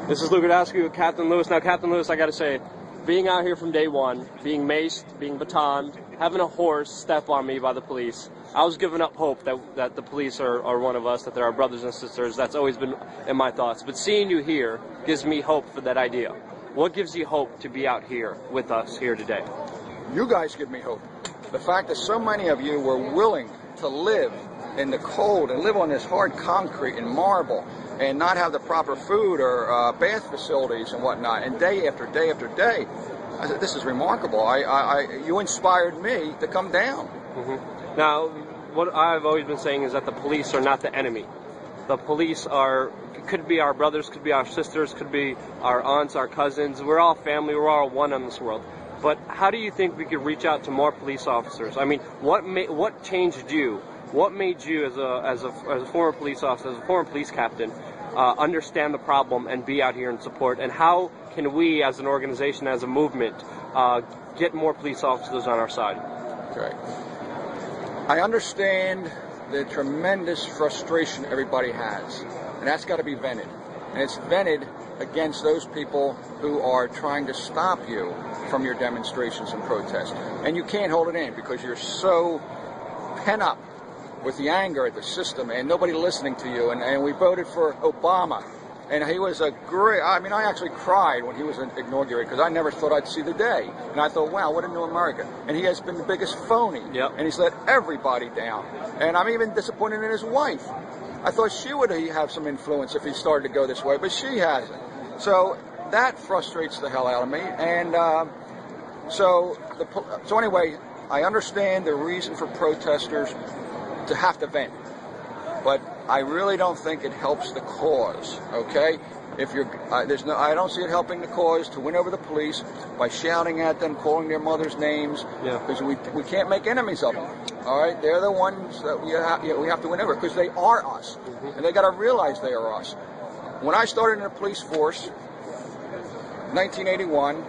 This is Luke Radowski with Captain Lewis. Now, Captain Lewis, I got to say, being out here from day one, being maced, being batoned, having a horse step on me by the police, I was giving up hope that the police are one of us, that they're our brothers and sisters. That's always been in my thoughts. But seeing you here gives me hope for that idea. What gives you hope to be out here with us here today? You guys give me hope. The fact that so many of you were willing to live in the cold and live on this hard concrete and marble and not have the proper food or bath facilities and whatnot, and day after day after day, I said, this is remarkable. You inspired me to come down. Mm-hmm. Now, what I've always been saying is that the police are not the enemy. The police could be our brothers, could be our sisters, could be our aunts, our cousins. We're all family. We're all one in this world. But how do you think we could reach out to more police officers? I mean, what changed you? What made you, as a former police officer, as a former police captain, understand the problem and be out here in support? And how can we, as an organization, as a movement, get more police officers on our side? Okay. I understand the tremendous frustration everybody has, and that's got to be vented. And it's vented against those people who are trying to stop you from your demonstrations and protests. And you can't hold it in because you're so pent up with the anger at the system and nobody listening to you. And we voted for Obama. And he was a great, I mean, I actually cried when he was inaugurated because I never thought I'd see the day. And I thought, wow, what a new America. And he has been the biggest phony. Yep. And he's let everybody down. And I'm even disappointed in his wife. I thought she would have some influence if he started to go this way, but she hasn't. So that frustrates the hell out of me. And so anyway, I understand the reason for protesters to have to vent, but I really don't think it helps the cause. Okay, if you're I don't see it helping the cause to win over the police by shouting at them, calling their mothers names, because we can't make enemies of them. All right, they're the ones that we have to win over because they are us, and they got to realize they are us. When I started in the police force, 1981,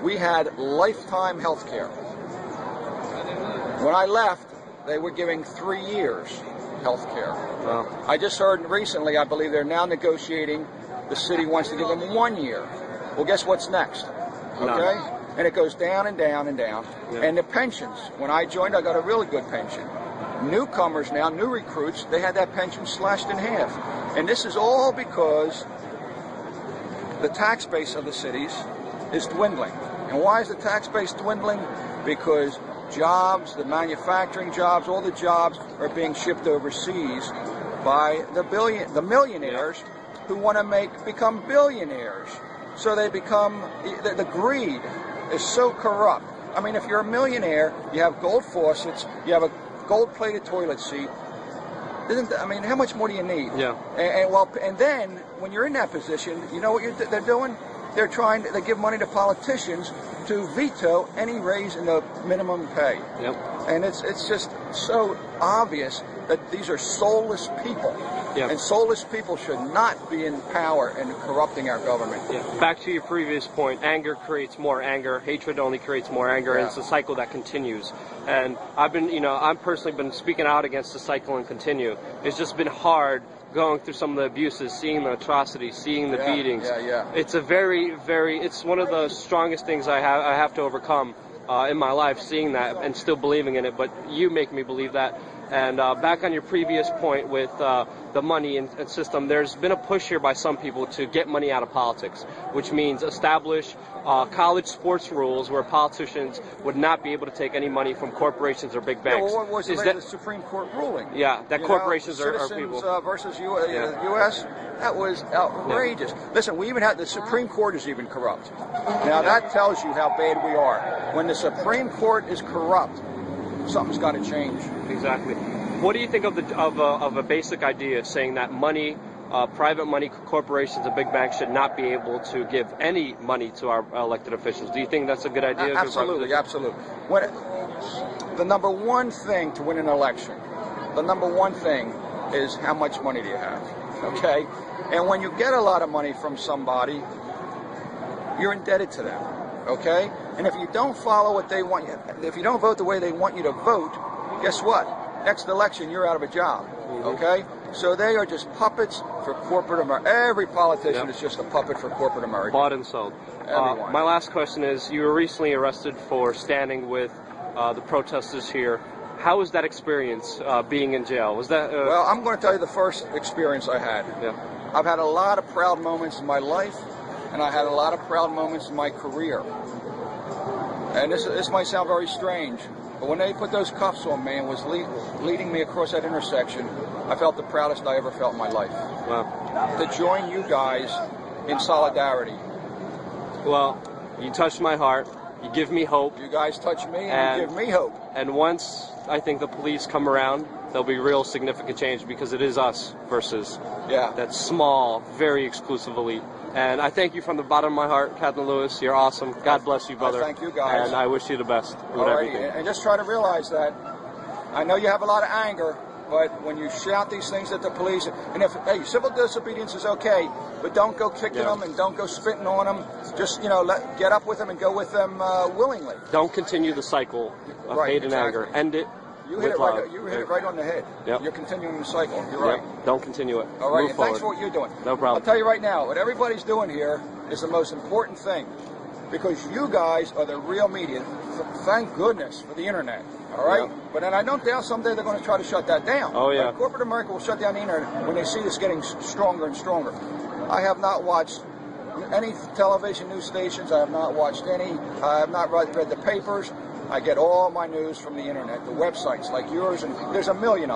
we had lifetime health care. When I left, they were giving 3 years health care. Wow. I just heard recently, I believe they're now negotiating, the city wants to give them 1 year. Well, guess what's next? Okay? No. And it goes down and down and down. Yeah. And the pensions, when I joined, I got a really good pension. Newcomers now, new recruits, they had that pension slashed in half. And this is all because the tax base of the cities is dwindling. And why is the tax base dwindling? Because jobs, the manufacturing jobs, all the jobs are being shipped overseas by the millionaires who want to become billionaires. So they become, the greed is so corrupt. I mean, if you're a millionaire, you have gold faucets, you have a gold-plated toilet seat. I mean, how much more do you need? Yeah. And then when you're in that position, you know what they're doing? They give money to politicians to veto any raise in the minimum pay. Yep. And it's just so obvious that these are soulless people. Yep. And soulless people should not be in power and corrupting our government. Yeah. Back to your previous point, anger creates more anger, hatred only creates more anger, and it's a cycle that continues. And I've personally been speaking out against the cycle and continue. It's just been hard going through some of the abuses, seeing the atrocities, seeing the beatings. It's a it's one of the strongest things I have to overcome in my life, seeing that and still believing in it. But you make me believe that. And back on your previous point with the money and system, there's been a push here by some people to get money out of politics, which means establish college sports rules where politicians would not be able to take any money from corporations or big banks. Well, what was the Supreme Court ruling? Yeah, that corporations are people. Versus U.S., that was outrageous. Yeah. Listen, we even had the Supreme Court is even corrupt. Now that tells you how bad we are. When the Supreme Court is corrupt, something's got to change. Exactly. What do you think of a basic idea saying that money, private money, corporations and big banks should not be able to give any money to our elected officials? Do you think that's a good idea? Absolutely, absolutely. The number one thing to win an election, the number one thing is how much money do you have, okay? And when you get a lot of money from somebody, you're indebted to them, okay? And if you don't follow what they want you, if you don't vote the way they want you to vote, guess what? Next election, you're out of a job, okay? So they are just puppets for corporate America. Every politician Yep. is just a puppet for corporate America. Bought and sold. Everyone. My last question is, you were recently arrested for standing with the protesters here. How was that experience being in jail? Was that... Well, I'm going to tell you the first experience I had. Yeah. I've had a lot of proud moments in my life, and I had a lot of proud moments in my career. And this might sound very strange, but when they put those cuffs on me and was leading me across that intersection, I felt the proudest I ever felt in my life. Wow. To join you guys in solidarity. Well, you touched my heart. You give me hope. You guys touch me and you give me hope. And once I think the police come around, there'll be real significant change because it is us versus that small, very exclusive elite. And I thank you from the bottom of my heart, Captain Lewis. You're awesome. God bless you, brother. Thank you, guys. And I wish you the best with everything. And just try to realize that I know you have a lot of anger, but when you shout these things at the police, and if, hey, civil disobedience is okay, but don't go kicking them and don't go spitting on them. Just, get up with them and go with them willingly. Don't continue the cycle of hate and anger. End it. You hit it right on the head. Yep. You're continuing the cycle. You're right. Don't continue it. All right. Move And forward. thanks for what you're doing. No problem. I'll tell you right now, what everybody's doing here is the most important thing, because you guys are the real media. Thank goodness for the internet. All right. Yep. But then I don't doubt someday they're going to try to shut that down. Oh yeah. But corporate America will shut down the internet when they see this getting stronger and stronger. I have not watched any television news stations. I have not watched any. I have not read the papers. I get all my news from the internet, the websites like yours, and there's a million of them.